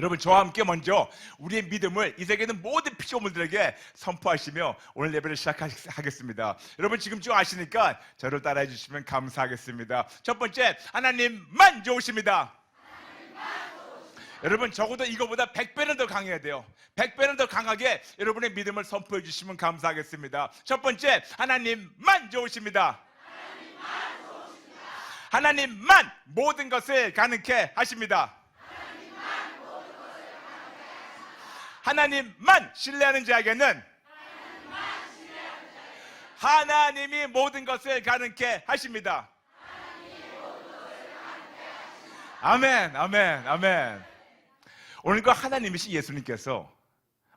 여러분, 저와 함께 먼저 우리의 믿음을 이 세계 있는 모든 피조물들에게 선포하시며 오늘 예배를 시작하겠습니다. 여러분, 지금 쭉 아시니까 저를 따라해 주시면 감사하겠습니다. 첫 번째, 하나님만 좋으십니다. 여러분, 적어도 이거보다 100배는 더 강해야 돼요. 100배는 더 강하게 여러분의 믿음을 선포해 주시면 감사하겠습니다. 첫 번째, 하나님만 좋으십니다. 하나님만 모든 것을 가능케 하십니다. 하나님만 신뢰하는 자에게는 하나님이 모든 것을 가능케 하십니다. 아멘, 아멘, 아멘. 오늘 그 하나님이신 예수님께서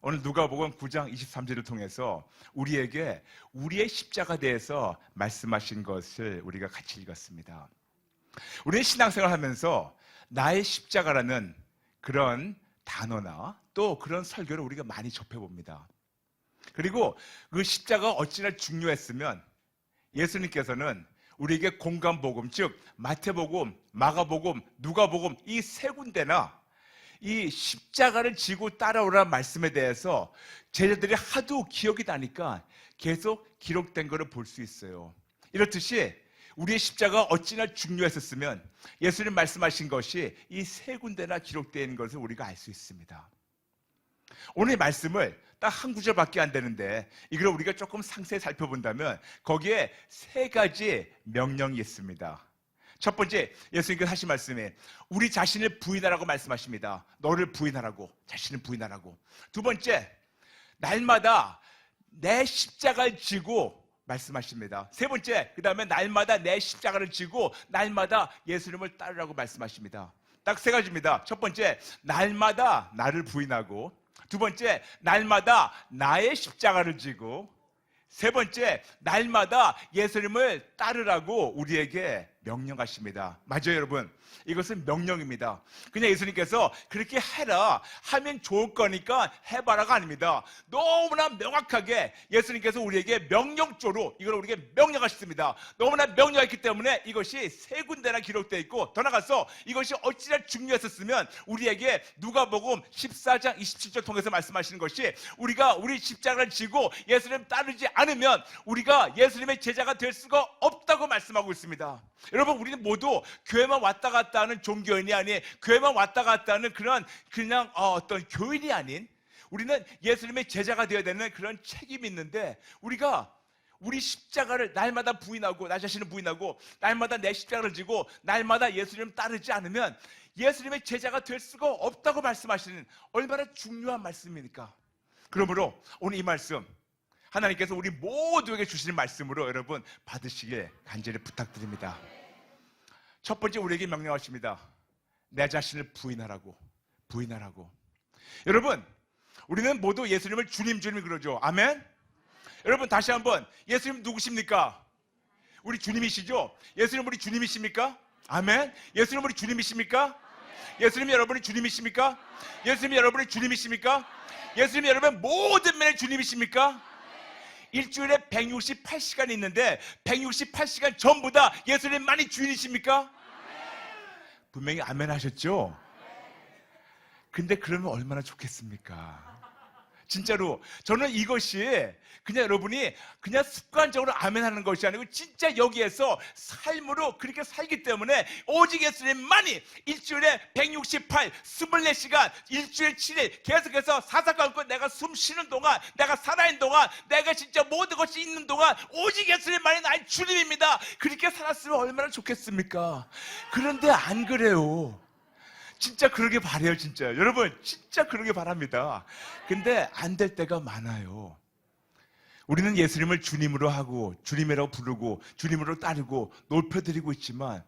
오늘 누가복음 9장 23절을 통해서 우리에게 우리의 십자가에 대해서 말씀하신 것을 우리가 같이 읽었습니다. 우리는 신앙생활을 하면서 나의 십자가라는 그런 단어나 또 그런 설교를 우리가 많이 접해봅니다. 그리고 그 십자가가 어찌나 중요했으면 예수님께서는 우리에게 공간복음, 즉 마태복음, 마가복음, 누가복음 이 세 군데나 이 십자가를 지고 따라오라는 말씀에 대해서 제자들이 하도 기억이 나니까 계속 기록된 것을 볼 수 있어요. 이렇듯이 우리의 십자가가 어찌나 중요했었으면 예수님 말씀하신 것이 이 세 군데나 기록되어 있는 것을 우리가 알 수 있습니다. 오늘 말씀을 딱 한 구절밖에 안 되는데 이걸 우리가 조금 상세히 살펴본다면 거기에 세 가지 명령이 있습니다. 첫 번째, 예수님께서 하신 말씀이 우리 자신을 부인하라고 말씀하십니다. 너를 부인하라고, 자신을 부인하라고. 두 번째, 날마다 내 십자가를 지고 말씀하십니다. 세 번째, 그 다음에 날마다 내 십자가를 지고 날마다 예수님을 따르라고 말씀하십니다. 딱 세 가지입니다. 첫 번째, 날마다 나를 부인하고, 두 번째, 날마다 나의 십자가를 지고, 세 번째, 날마다 예수님을 따르라고 우리에게 명령하십니다. 맞아요, 여러분. 이것은 명령입니다. 그냥 예수님께서 그렇게 해라 하면 좋을 거니까 해봐라가 아닙니다. 너무나 명확하게 예수님께서 우리에게 명령조로 이걸 우리에게 명령하셨습니다. 너무나 명령했기 때문에 이것이 세 군데나 기록되어 있고, 더 나아가서 이것이 어찌나 중요했었으면 우리에게 누가복음 14장 27절 통해서 말씀하시는 것이 우리가 우리 십자가를 지고 예수님 따르지 않으면 우리가 예수님의 제자가 될 수가 없다고 말씀하고 있습니다. 여러분, 우리는 모두 교회만 왔다 갔다 하는 종교인이 아닌, 교회만 왔다 갔다 하는 그냥 어떤 교인이 아닌, 우리는 예수님의 제자가 되어야 되는 그런 책임이 있는데, 우리가 우리 십자가를 날마다 부인하고, 나 자신을 부인하고 날마다 내 십자가를 지고 날마다 예수님을 따르지 않으면 예수님의 제자가 될 수가 없다고 말씀하시는 얼마나 중요한 말씀입니까? 그러므로 오늘 이 말씀 하나님께서 우리 모두에게 주시는 말씀으로 여러분 받으시길 간절히 부탁드립니다. 첫 번째, 우리에게 명령하십니다. 내 자신을 부인하라고. 여러분, 우리는 모두 예수님을 주님 그러죠. 아멘? 여러분, 다시 한번, 예수님 누구십니까? 우리 주님이시죠? 예수님 우리 주님이십니까? 아멘? 예수님 우리 주님이십니까? 예수님 여러분이 주님이십니까? 예수님 여러분이 주님이십니까? 예수님 여러분 모든 면의 주님이십니까? 일주일에 168시간이 있는데 168시간 전부 다 예수님만이 주인이십니까? 분명히 아멘 하셨죠? 근데 그러면 얼마나 좋겠습니까? 진짜로 저는 이것이 그냥 여러분이 그냥 습관적으로 아멘하는 것이 아니고 진짜 여기에서 삶으로 그렇게 살기 때문에 오직 예수님만이 일주일에 168, 24시간, 일주일 7일 계속해서 사사건건 내가 숨 쉬는 동안, 내가 살아있는 동안, 내가 진짜 모든 것이 있는 동안 오직 예수님만이 나의 주님입니다. 그렇게 살았으면 얼마나 좋겠습니까? 그런데 안 그래요. 진짜 그러게 바래요. 진짜 여러분, 진짜 그러게 바랍니다. 근데 안 될 때가 많아요. 우리는 예수님을 주님으로 하고 주님이라고 부르고 주님으로 따르고 높여드리고 있지만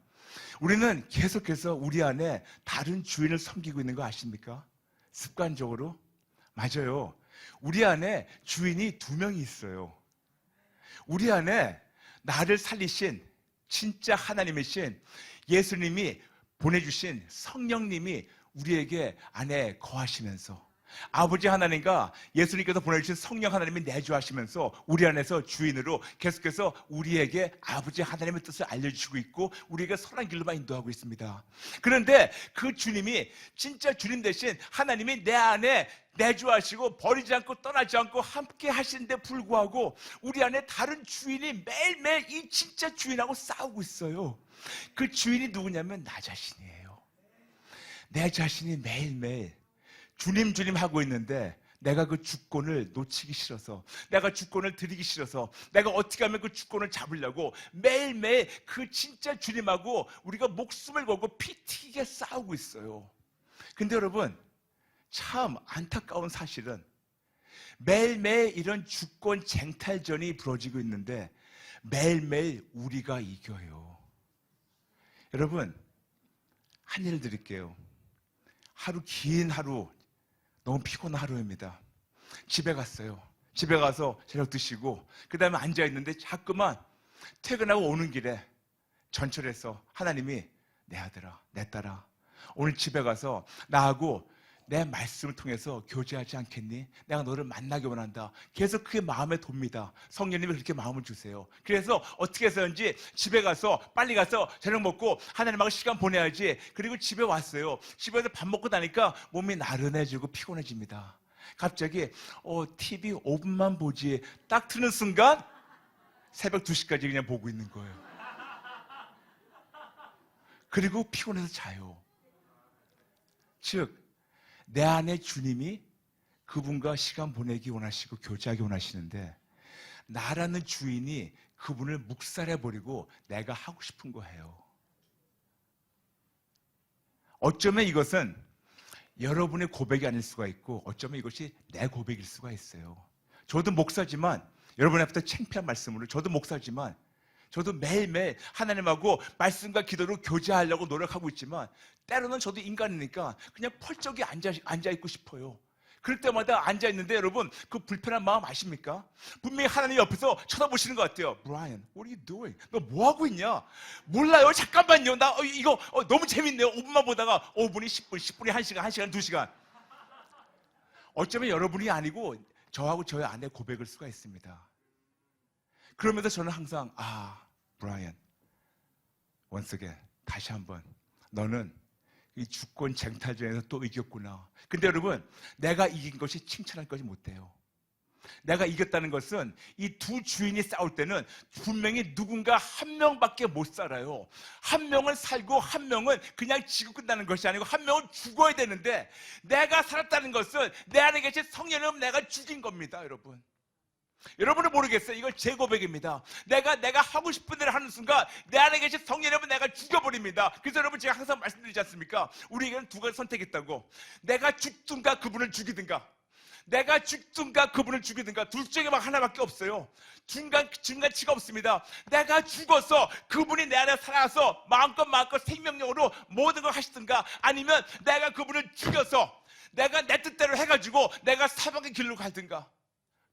우리는 계속해서 우리 안에 다른 주인을 섬기고 있는 거 아십니까? 습관적으로. 맞아요. 우리 안에 주인이 두 명이 있어요. 우리 안에 나를 살리신 진짜 하나님이신 예수님이 보내주신 성령님이 우리에게 안에 거하시면서 아버지 하나님과 예수님께서 보내주신 성령 하나님이 내주하시면서 우리 안에서 주인으로 계속해서 우리에게 아버지 하나님의 뜻을 알려주시고 있고 우리에게 선한 길로만 인도하고 있습니다. 그런데 그 주님이 진짜 주님 대신 하나님이 내 안에 내주하시고 버리지 않고 떠나지 않고 함께 하시는데 불구하고 우리 안에 다른 주인이 매일매일 이 진짜 주인하고 싸우고 있어요. 그 주인이 누구냐면 나 자신이에요. 내 자신이 매일매일 주님 주님 하고 있는데 내가 그 주권을 놓치기 싫어서, 내가 주권을 드리기 싫어서, 내가 어떻게 하면 그 주권을 잡으려고 매일매일 그 진짜 주님하고 우리가 목숨을 걸고 피 튀게 싸우고 있어요. 근데 여러분, 참 안타까운 사실은 매일매일 이런 주권 쟁탈전이 벌어지고 있는데 매일매일 우리가 이겨요. 여러분, 한 예를 드릴게요. 하루, 긴 하루, 너무 피곤한 하루입니다. 집에 갔어요. 집에 가서 저녁 드시고 그 다음에 앉아있는데 자꾸만 퇴근하고 오는 길에 전철에서 하나님이 내 아들아, 내 딸아, 오늘 집에 가서 나하고 내 말씀을 통해서 교제하지 않겠니? 내가 너를 만나기 원한다. 계속 그게 마음에 돕니다. 성령님이 그렇게 마음을 주세요. 그래서 어떻게 해서든지 집에 가서 빨리 가서 저녁 먹고 하나님하고 시간 보내야지. 그리고 집에 왔어요. 집에서 밥 먹고 나니까 몸이 나른해지고 피곤해집니다. 갑자기 TV 5분만 보지 딱 트는 순간 새벽 2시까지 그냥 보고 있는 거예요. 그리고 피곤해서 자요. 즉 내 안에 주님이 그분과 시간 보내기 원하시고 교제하기 원하시는데 나라는 주인이 그분을 묵살해버리고 내가 하고 싶은 거 해요. 어쩌면 이것은 여러분의 고백이 아닐 수가 있고 어쩌면 이것이 내 고백일 수가 있어요. 저도 목사지만 여러분 앞에서 창피한 말씀으로 저도 목사지만 저도 매일매일 하나님하고 말씀과 기도로 교제하려고 노력하고 있지만 때로는 저도 인간이니까 그냥 펄쩍이 앉아있고 싶어요. 그럴 때마다 앉아있는데 여러분 그 불편한 마음 아십니까? 분명히 하나님 옆에서 쳐다보시는 것 같아요. Brian, what are you doing? 너 뭐하고 있냐? 몰라요. 잠깐만요. 나 이거 너무 재밌네요. 5분만 보다가 5분이 10분, 10분이 1시간, 1시간 2시간. 어쩌면 여러분이 아니고 저하고 저의 아내 고백일 수가 있습니다. 그러면서 저는 항상 브라이언, once again, 다시 한번 너는 이 주권 쟁탈전에서 또 이겼구나. 근데 여러분, 내가 이긴 것이 칭찬할 것이 못 돼요. 내가 이겼다는 것은 이 두 주인이 싸울 때는 분명히 누군가 한 명밖에 못 살아요. 한 명은 살고 한 명은 그냥 지고 끝나는 것이 아니고 한 명은 죽어야 되는데 내가 살았다는 것은 내 안에 계신 성령을 내가 죽인 겁니다, 여러분. 여러분은 모르겠어요. 이걸 제 고백입니다. 내가 하고 싶은 대로 하는 순간 내 안에 계신 성령님은 내가 죽여버립니다. 그래서 여러분 제가 항상 말씀드리지 않습니까? 우리에게는 두 가지 선택했다고. 내가 죽든가 그분을 죽이든가. 내가 죽든가 그분을 죽이든가. 둘 중에 막 하나밖에 없어요. 중간치가 없습니다. 내가 죽어서 그분이 내 안에 살아서 마음껏 생명력으로 모든 걸 하시든가 아니면 내가 그분을 죽여서 내가 내 뜻대로 해가지고 내가 사방의 길로 가든가.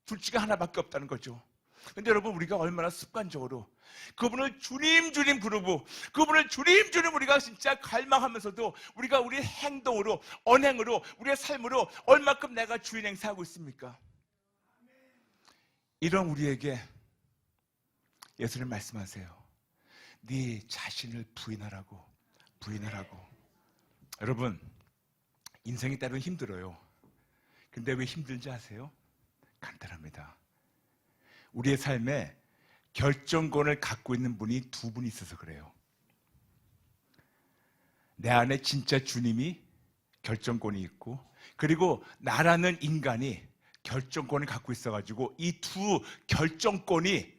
둘 중에 하나밖에 없다는 거죠. 근데 여러분 우리가 얼마나 습관적으로 그분을 주님 부르고 그분을 주님 우리가 진짜 갈망하면서도 우리가 우리의 행동으로 언행으로 우리의 삶으로 얼마큼 내가 주인 행사하고 있습니까? 이런 우리에게 예수님 말씀하세요. 네 자신을 부인하라고. 여러분 인생이 때로는 힘들어요. 근데 왜 힘들지 아세요? 간단합니다. 우리의 삶에 결정권을 갖고 있는 분이 두 분이 있어서 그래요. 내 안에 진짜 주님이 결정권이 있고 그리고 나라는 인간이 결정권을 갖고 있어가지고 이 두 결정권이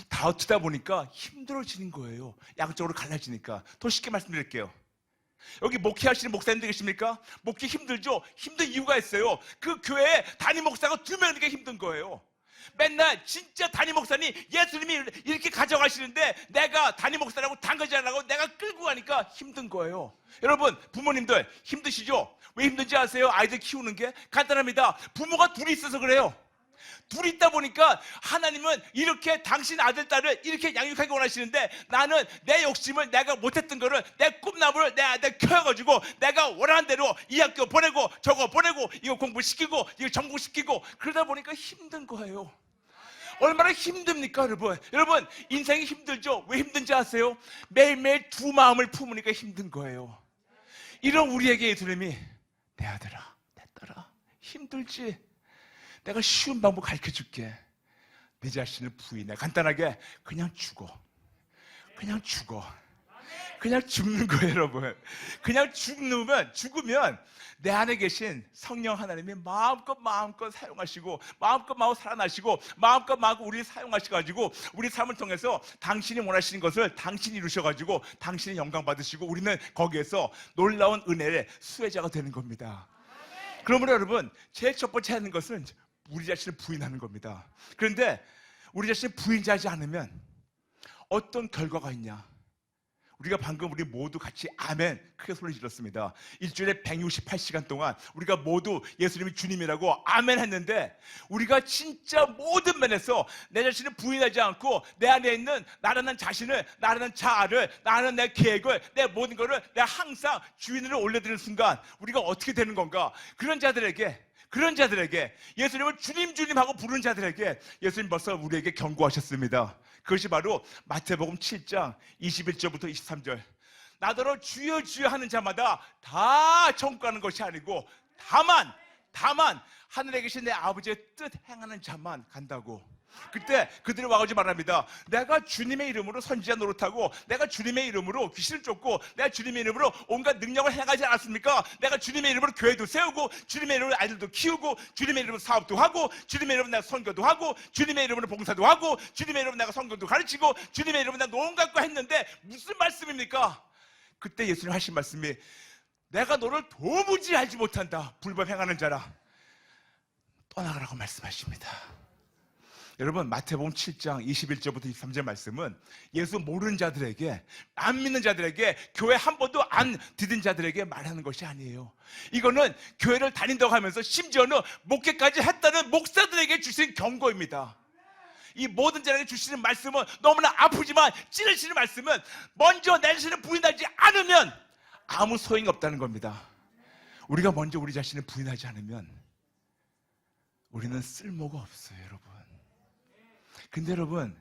다투다 보니까 힘들어지는 거예요. 양쪽으로 갈라지니까. 더 쉽게 말씀드릴게요. 여기 목회하시는 목사님들 계십니까? 목회 힘들죠? 힘든 이유가 있어요. 그 교회에 담임 목사가 2명이니까 힘든 거예요. 맨날 진짜 담임 목사님 예수님이 이렇게 가져가시는데 내가 담임 목사라고 당근지 않으라고 내가 끌고 가니까 힘든 거예요. 여러분 부모님들 힘드시죠? 왜 힘든지 아세요? 아이들 키우는 게 간단합니다. 부모가 둘이 있어서 그래요. 둘이 있다 보니까 하나님은 이렇게 당신 아들, 딸을 이렇게 양육하기 원하시는데 나는 내 욕심을, 내가 못했던 거를, 내 꿈나무를 내 아들 키워가지고 내가 원하는 대로 이 학교 보내고 저거 보내고 이거 공부시키고 이거 정복시키고 그러다 보니까 힘든 거예요. 얼마나 힘듭니까, 여러분? 여러분, 인생이 힘들죠? 왜 힘든지 아세요? 매일매일 두 마음을 품으니까 힘든 거예요. 이런 우리에게 예수님이 내 아들아, 내 딸아, 힘들지? 내가 쉬운 방법 가르쳐줄게. 내 자신을 부인해. 간단하게 그냥 죽어. 그냥 죽어. 그냥 죽는 거예요, 여러분. 그냥 죽으면 내 안에 계신 성령 하나님이 마음껏 사용하시고 마음껏 살아나시고 마음껏 우리를 사용하셔가지고 우리 삶을 통해서 당신이 원하시는 것을 당신이 이루셔가지고 당신이 영광 받으시고 우리는 거기에서 놀라운 은혜의 수혜자가 되는 겁니다. 그러므로 여러분, 제일 첫 번째 하는 것은 우리 자신을 부인하는 겁니다. 그런데 우리 자신을 부인하지 않으면 어떤 결과가 있냐? 우리가 방금 우리 모두 같이 아멘 크게 소리 질렀습니다. 일주일에 168시간 동안 우리가 모두 예수님이 주님이라고 아멘 했는데 우리가 진짜 모든 면에서 내 자신을 부인하지 않고 내 안에 있는 나라는 자신을, 나라는 자아를, 나라는 내 계획을, 내 모든 것을 내가 항상 주인으로 올려드리는 순간 우리가 어떻게 되는 건가? 그런 자들에게 예수님을 주님 하고 부르는 자들에게 예수님 벌써 우리에게 경고하셨습니다. 그것이 바로 마태복음 7장 21절부터 23절. 나더러 주여 주여 하는 자마다 다 천국 가는 것이 아니고 다만 하늘에 계신 내 아버지의 뜻 행하는 자만 간다고. 그때 그들이 와가지고 말합니다. 내가 주님의 이름으로 선지자 노릇하고 내가 주님의 이름으로 귀신을 쫓고 내가 주님의 이름으로 온갖 능력을 행하지 않았습니까? 내가 주님의 이름으로 교회도 세우고 주님의 이름으로 아이들도 키우고 주님의 이름으로 사업도 하고 주님의 이름으로 내가 선교도 하고 주님의 이름으로 봉사도 하고 주님의 이름으로 내가 성경도 가르치고 주님의 이름으로 내가 온갖 거 했는데 무슨 말씀입니까? 그때 예수님 하신 말씀이 내가 너를 도무지 알지 못한다. 불법 행하는 자라. 떠나가라고 말씀하십니다. 여러분, 마태복음 7장 21절부터 23절 말씀은 예수 모르는 자들에게, 안 믿는 자들에게, 교회 한 번도 안 디딘 자들에게 말하는 것이 아니에요. 이거는 교회를 다닌다고 하면서 심지어는 목회까지 했다는 목사들에게 주신 경고입니다. 이 모든 자에게 주시는 말씀은 너무나 아프지만 찌르시는 말씀은 먼저 내 자신을 부인하지 않으면 아무 소용이 없다는 겁니다. 우리가 먼저 우리 자신을 부인하지 않으면 우리는 쓸모가 없어요, 여러분. 근데 여러분,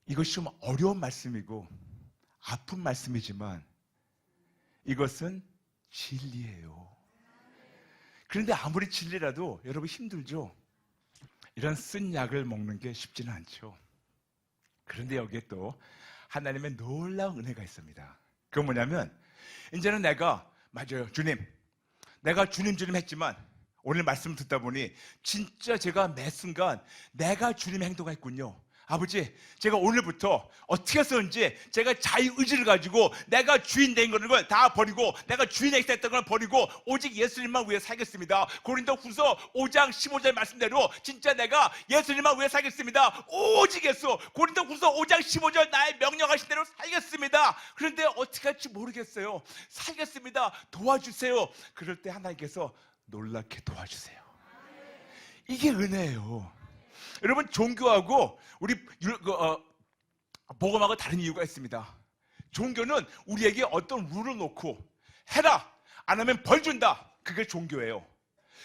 이것이 좀 어려운 말씀이고 아픈 말씀이지만 이것은 진리예요. 그런데 아무리 진리라도 여러분 힘들죠? 이런 쓴 약을 먹는 게 쉽지는 않죠. 그런데 여기에 또 하나님의 놀라운 은혜가 있습니다. 그건 뭐냐면 이제는 맞아요, 주님, 내가 주님 했지만 오늘 말씀을 듣다 보니 진짜 제가 매 순간 내가 주님의 행동을 했군요. 아버지, 제가 오늘부터 어떻게 해서든지 제가 자유의지를 가지고 내가 주인 된 걸 다 버리고 내가 주인에게 했던 걸 버리고 오직 예수님만 위해 살겠습니다. 고린도후서 5장 15절 말씀대로 진짜 내가 예수님만 위해 살겠습니다. 오직 예수. 고린도후서 5장 15절 나의 명령하신 대로 살겠습니다. 그런데 어떻게 할지 모르겠어요. 살겠습니다. 도와주세요. 그럴 때 하나님께서 놀랍게 도와주세요. 이게 은혜예요. 여러분, 종교하고 우리 복음하고 다른 이유가 있습니다. 종교는 우리에게 어떤 룰을 놓고 해라, 안 하면 벌 준다. 그게 종교예요.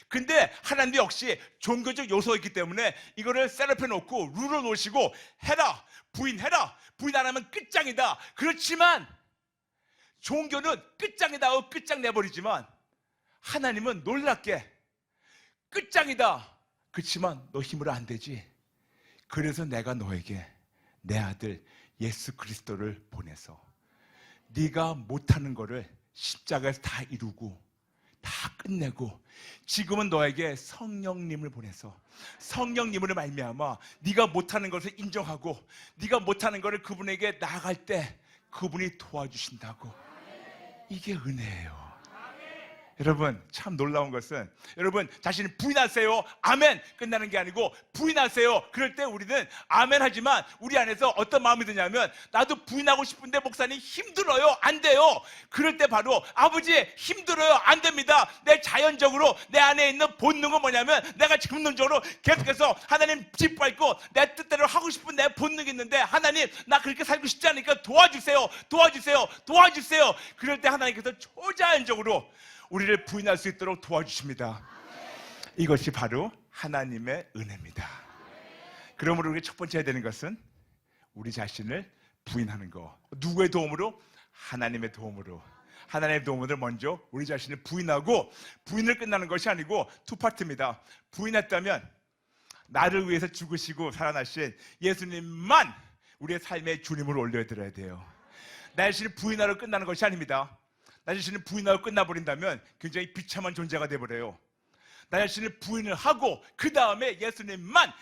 근데 하나님도 역시 종교적 요소가 있기 때문에 이거를 셋업해 놓고 룰을 놓으시고 해라, 부인해라, 부인 안 하면 끝장이다. 그렇지만 종교는 끝장이다 하고 끝장내버리지만 하나님은 놀랍게 끝장이다. 그렇지만 너 힘으로 안 되지. 그래서 내가 너에게 내 아들 예수 그리스도를 보내서 네가 못하는 거를 십자가에서 다 이루고 다 끝내고 지금은 너에게 성령님을 보내서 성령님으로 말미암아 네가 못하는 것을 인정하고 네가 못하는 것을 그분에게 나아갈 때 그분이 도와주신다고. 이게 은혜예요. 여러분, 참 놀라운 것은 여러분 자신이 부인하세요, 아멘, 끝나는 게 아니고 부인하세요. 그럴 때 우리는 아멘 하지만 우리 안에서 어떤 마음이 드냐면 나도 부인하고 싶은데 목사님 힘들어요, 안 돼요. 그럴 때 바로 아버지 힘들어요, 안 됩니다. 내 자연적으로 내 안에 있는 본능은 뭐냐면 내가 본능적으로 계속해서 하나님 짓밟고 내 뜻대로 하고 싶은 내 본능이 있는데 하나님 나 그렇게 살고 싶지 않으니까 도와주세요, 도와주세요, 도와주세요. 그럴 때 하나님께서 초자연적으로 우리를 부인할 수 있도록 도와주십니다. 이것이 바로 하나님의 은혜입니다. 그러므로 우리가 첫 번째 해야 되는 것은 우리 자신을 부인하는 거. 누구의 도움으로? 하나님의 도움으로. 하나님의 도움을 먼저 우리 자신을 부인하고, 부인을 끝나는 것이 아니고 두 파트입니다. 부인했다면 나를 위해서 죽으시고 살아나신 예수님만 우리의 삶의 주님으로 올려드려야 돼요. 나 자신을 부인하러 끝나는 것이 아닙니다. 나 자신을 부인하고 끝나버린다면 굉장히 비참한 존재가 되어버려요. 나 자신을 부인을 하고 그 다음에 예수님만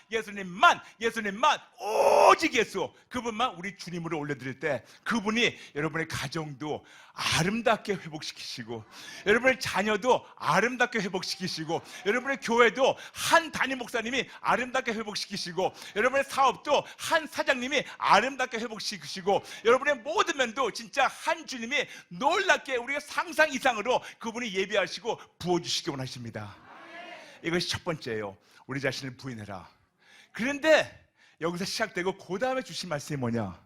오직 예수, 그분만 우리 주님으로 올려드릴 때 그분이 여러분의 가정도 아름답게 회복시키시고 여러분의 자녀도 아름답게 회복시키시고 여러분의 교회도 한 담임 목사님이 아름답게 회복시키시고 여러분의 사업도 한 사장님이 아름답게 회복시키시고 여러분의 모든 면도 진짜 한 주님이 놀랍게 우리가 상상 이상으로 그분이 예비하시고 부어주시기 원하십니다. 이것이 첫 번째예요. 우리 자신을 부인해라. 그런데 여기서 시작되고 그 다음에 주신 말씀이 뭐냐?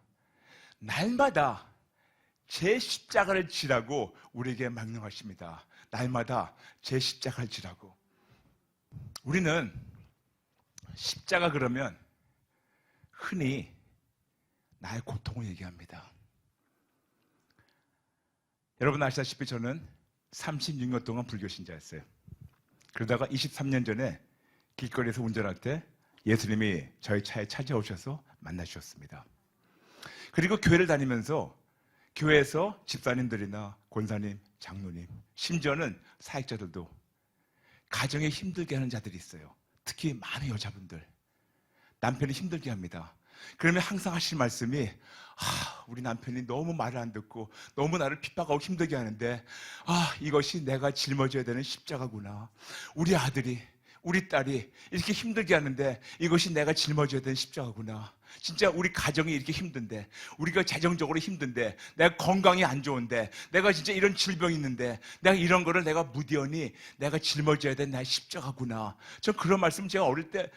날마다 제 십자가를 지라고 우리에게 명령하십니다. 날마다 제 십자가를 지라고. 우리는 십자가 그러면 흔히 나의 고통을 얘기합니다. 여러분 아시다시피 저는 36년 동안 불교 신자였어요. 그러다가 23년 전에 길거리에서 운전할 때 예수님이 저희 차에 찾아오셔서 만나주셨습니다. 그리고 교회를 다니면서 교회에서 집사님들이나 권사님, 장로님, 심지어는 사역자들도 가정에 힘들게 하는 자들이 있어요. 특히 많은 여자분들, 남편이 힘들게 합니다. 그러면 항상 하실 말씀이 우리 남편이 너무 말을 안 듣고 너무 나를 핍박하고 힘들게 하는데 이것이 내가 짊어져야 되는 십자가구나. 우리 아들이, 우리 딸이 이렇게 힘들게 하는데 이것이 내가 짊어져야 되는 십자가구나. 진짜 우리 가정이 이렇게 힘든데, 우리가 재정적으로 힘든데, 내가 건강이 안 좋은데, 내가 진짜 이런 질병이 있는데 내가 이런 거를 내가 무디언이 내가 짊어져야 되는 나의 십자가구나. 저 그런 말씀 제가 어릴 때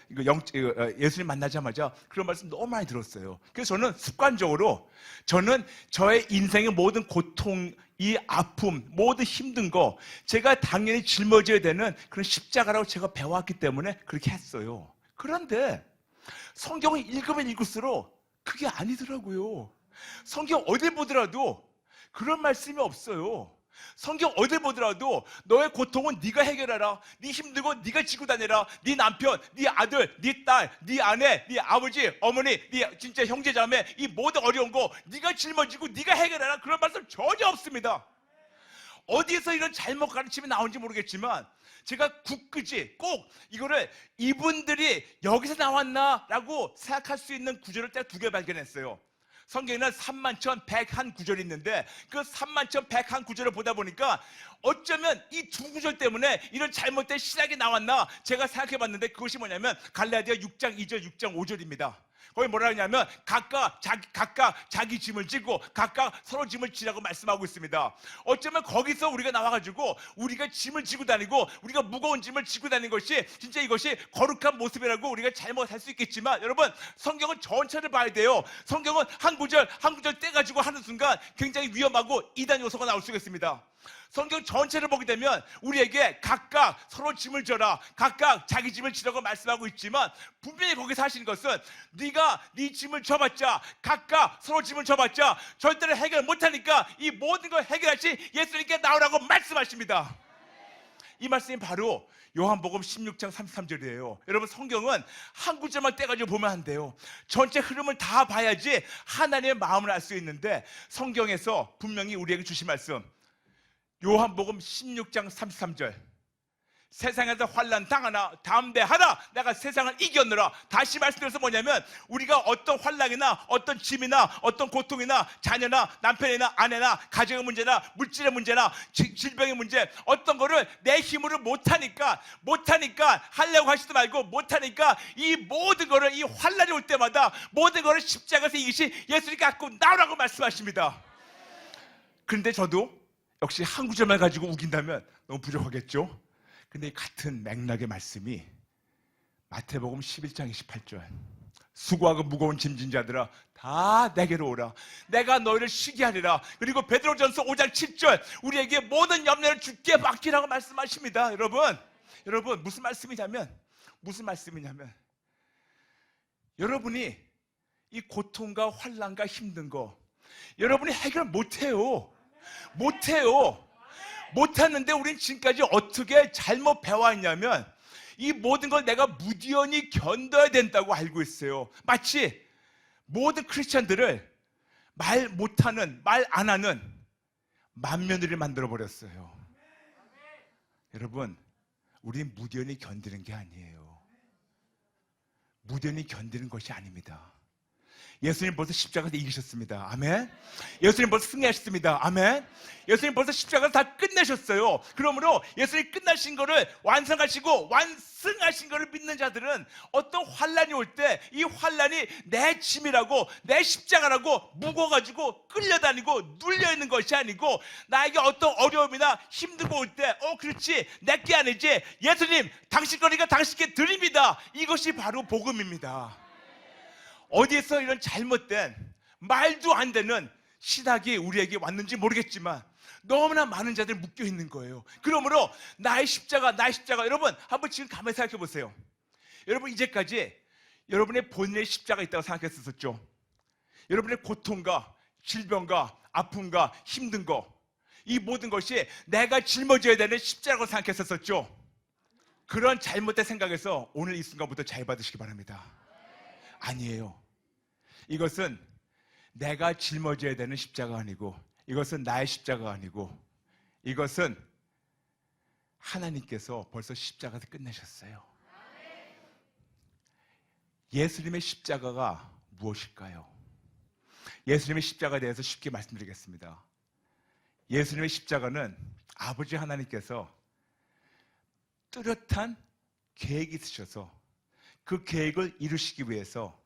예수님 만나자마자 그런 말씀 너무 많이 들었어요. 그래서 저는 습관적으로 저는 저의 인생의 모든 고통, 이 아픔, 모든 힘든 거 제가 당연히 짊어져야 되는 그런 십자가라고 제가 배워왔기 때문에 그렇게 했어요. 그런데 성경을 읽으면 읽을수록 그게 아니더라고요. 성경 어딜 보더라도 그런 말씀이 없어요. 성경 어딜 보더라도 너의 고통은 네가 해결하라, 네 힘들고 네가 지고 다니라, 네 남편, 네 아들, 네 딸, 네 아내, 네 아버지, 어머니, 네 진짜 형제자매 이 모든 어려운 거 네가 짊어지고 네가 해결하라, 그런 말씀 전혀 없습니다. 어디에서 이런 잘못 가르침이 나온지 모르겠지만 제가 굳건히 꼭 이거를 이분들이 여기서 나왔나라고 생각할 수 있는 구절을 딱 두 개 발견했어요. 성경에는 31,101구절이 있는데 그 31,101구절을 보다 보니까 어쩌면 이 두 구절 때문에 이런 잘못된 신학이 나왔나 제가 생각해봤는데 그것이 뭐냐면 갈라디아 6장 2절 6장 5절입니다. 거기 뭐라 하냐면 각각 자기 짐을 지고 각각 서로 짐을 지라고 말씀하고 있습니다. 어쩌면 거기서 우리가 나와가지고 우리가 짐을 지고 다니고 우리가 무거운 짐을 지고 다니는 것이 진짜 이것이 거룩한 모습이라고 우리가 잘못할 수 있겠지만 여러분 성경은 전체를 봐야 돼요. 성경은 한 구절 한 구절 떼가지고 하는 순간 굉장히 위험하고 이단 요소가 나올 수 있습니다. 성경 전체를 보게 되면 우리에게 각각 서로 짐을 져라, 각각 자기 짐을 지라고 말씀하고 있지만 분명히 거기서 하시는 것은 네가 네 짐을 져봤자 각각 서로 짐을 져봤자 절대로 해결 못하니까 이 모든 걸 해결하신 예수님께 나오라고 말씀하십니다. 이 말씀이 바로 요한복음 16장 33절이에요. 여러분 성경은 한 구절만 떼가지고 보면 안 돼요. 전체 흐름을 다 봐야지 하나님의 마음을 알 수 있는데 성경에서 분명히 우리에게 주신 말씀 요한복음 16장 33절 세상에서 환난 당하나 담대하라, 내가 세상을 이겼노라. 다시 말씀드려서 뭐냐면, 우리가 어떤 환난이나 어떤 짐이나 어떤 고통이나 자녀나 남편이나 아내나 가정의 문제나 물질의 문제나 질병의 문제, 어떤 거를 내 힘으로 못하니까 하려고 하지도 말고 못하니까 이 모든 거를, 이 환난이 올 때마다 모든 거를 십자가에서 이기신 예수님 갖고 나오라고 말씀하십니다. 그런데 저도 역시 한 구절만 가지고 우긴다면 너무 부족하겠죠? 근데 같은 맥락의 말씀이 마태복음 11장 28절, 수고하고 무거운 짐진 자들아 다 내게로 오라, 내가 너희를 쉬게 하리라. 그리고 베드로전서 5장 7절, 우리에게 모든 염려를 주께 맡기라고 말씀하십니다. 여러분 무슨 말씀이냐면 여러분이 이 고통과 환난과 힘든 거 여러분이 해결 못해요. 못하는데 우린 지금까지 어떻게 잘못 배워왔냐면, 이 모든 걸 내가 무디언이 견뎌야 된다고 알고 있어요. 마치 모든 크리스찬들을 말 못하는, 말 안 하는 만면을 만들어버렸어요. 여러분, 우린 무디언이 견디는 게 아니에요. 무디언이 견디는 것이 아닙니다. 예수님 벌써 십자가에서 이기셨습니다. 아멘. 예수님 벌써 승리하셨습니다. 아멘. 예수님 벌써 십자가에서 다 끝내셨어요. 그러므로 예수님 끝나신 거를 완성하시고 완승하신 거를 믿는 자들은 어떤 환란이 올 때 이 환란이 내 짐이라고, 내 십자가라고 무거워가지고 끌려다니고 눌려있는 것이 아니고, 나에게 어떤 어려움이나 힘들고 올 때 그렇지, 내게 아니지, 예수님 당신 거니까 당신께 드립니다. 이것이 바로 복음입니다. 어디에서 이런 잘못된, 말도 안 되는 신학이 우리에게 왔는지 모르겠지만 너무나 많은 자들이 묶여 있는 거예요. 그러므로 나의 십자가. 여러분 한번 지금 가만히 생각해 보세요. 여러분 이제까지 여러분의 본인의 십자가 있다고 생각했었죠. 여러분의 고통과 질병과 아픔과 힘든 거, 이 모든 것이 내가 짊어져야 되는 십자가라고 생각했었죠. 그런 잘못된 생각에서 오늘 이 순간부터 자유 받으시기 바랍니다. 아니에요. 이것은 내가 짊어져야 되는 십자가가 아니고, 이것은 나의 십자가가 아니고, 이것은 하나님께서 벌써 십자가에서 끝내셨어요. 예수님의 십자가가 무엇일까요? 예수님의 십자가에 대해서 쉽게 말씀드리겠습니다. 예수님의 십자가는 아버지 하나님께서 뚜렷한 계획이 있으셔서 그 계획을 이루시기 위해서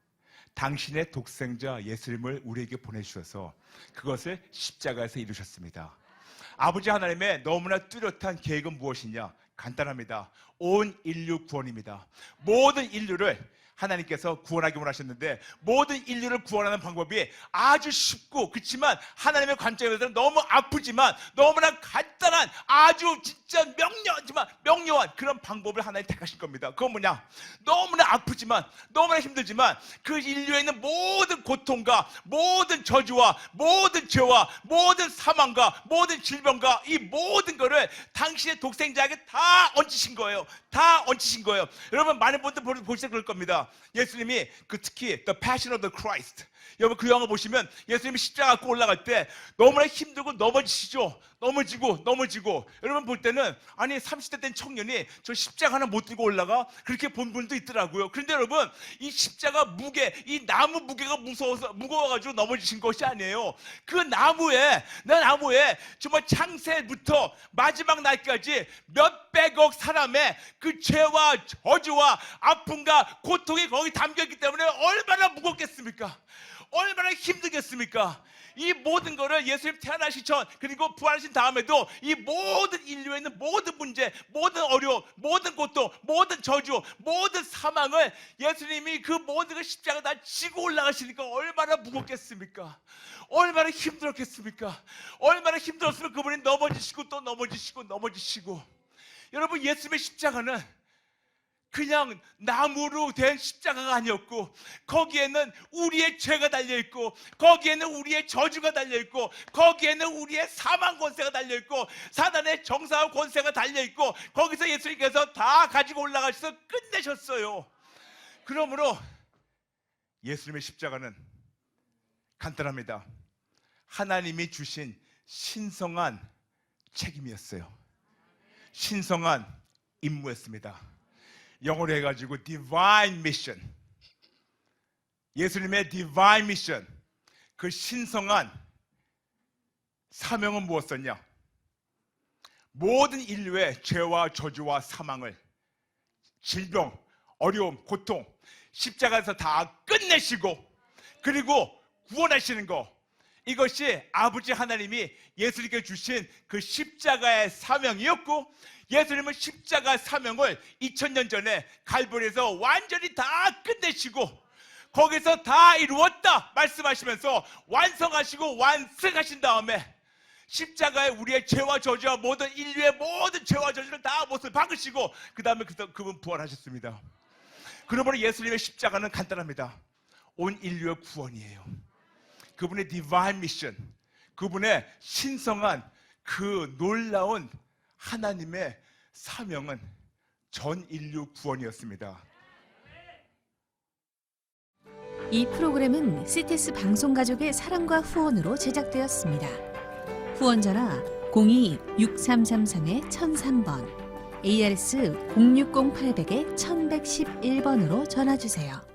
당신의 독생자 예수님을 우리에게 보내주셔서 그것을 십자가에서 이루셨습니다. 아버지 하나님의 너무나 뚜렷한 계획은 무엇이냐? 간단합니다. 온 인류 구원입니다. 모든 인류를 하나님께서 구원하기 원하셨는데, 모든 인류를 구원하는 방법이 아주 쉽고, 그렇지만 하나님의 관점에서는 너무 아프지만 너무나 간단한, 아주 진짜 명료한 그런 방법을 하나님 택하신 겁니다. 그건 뭐냐? 너무나 아프지만 너무나 힘들지만 그 인류에 있는 모든 고통과 모든 저주와 모든 죄와 모든 사망과 모든 질병과 이 모든 거를 당신의 독생자에게 다 얹으신 거예요. 여러분 많은 분들 보실 때 그럴 겁니다. 예수님이 특히 The Passion of the Christ, 여러분 그 영화 보시면 예수님이 십자가 갖고 올라갈 때 너무나 힘들고 넘어지시죠. 넘어지고 여러분 볼 때는, 아니 30대 된 청년이 저 십자가 하나 못 들고 올라가? 그렇게 본 분도 있더라고요. 그런데 여러분, 이 십자가 무게, 이 나무 무게가 무거워가지고 넘어지신 것이 아니에요. 그 나무에 정말 창세부터 마지막 날까지 몇백억 사람의 그 죄와 저주와 아픔과 고통이 거기 담겨있기 때문에 얼마나 무겁겠습니까? 얼마나 힘들겠습니까? 이 모든 거를 예수님 태어나시기 전, 그리고 부활하신 다음에도 이 모든 인류에 있는 모든 문제, 모든 어려움, 모든 고통, 모든 저주, 모든 사망을 예수님이 그 모든 걸 십자가 다 지고 올라가시니까 얼마나 무겁겠습니까? 얼마나 힘들었겠습니까? 얼마나 힘들었으면 그분이 넘어지시고 또 넘어지시고. 여러분, 예수님의 십자가는 그냥 나무로 된 십자가가 아니었고, 거기에는 우리의 죄가 달려있고, 거기에는 우리의 저주가 달려있고, 거기에는 우리의 사망 권세가 달려있고, 사단의 정사와 권세가 달려있고, 거기서 예수님께서 다 가지고 올라가셔서 끝내셨어요. 그러므로 예수님의 십자가는 간단합니다. 하나님이 주신 신성한 책임이었어요. 신성한 임무였습니다. 영어로 해가지고 Divine Mission. 예수님의 Divine Mission. 그 신성한 사명은 무엇이었냐? 모든 인류의 죄와 저주와 사망을, 질병, 어려움, 고통, 십자가에서 다 끝내시고 그리고 구원하시는 거, 이것이 아버지 하나님이 예수님께 주신 그 십자가의 사명이었고, 예수님은 십자가 사명을 2000년 전에 갈보리에서 완전히 다 끝내시고 거기서 다 이루었다 말씀하시면서 완성하시고 완성하신 다음에 십자가에 우리의 죄와 저주와 모든 인류의 모든 죄와 저주를 다 못을 박으시고 그 다음에 그분 부활하셨습니다. 그러므로 예수님의 십자가는 간단합니다. 온 인류의 구원이에요. 그분의 디바인 미션, 그분의 신성한 그 놀라운 하나님의 사명은 전 인류 구원이었습니다. 이 프로그램은 CTS 방송가족의 사랑과 후원으로 제작되었습니다. 후원 전화 02-6333-1003번, ARS 060-800-1111번으로 전화 주세요.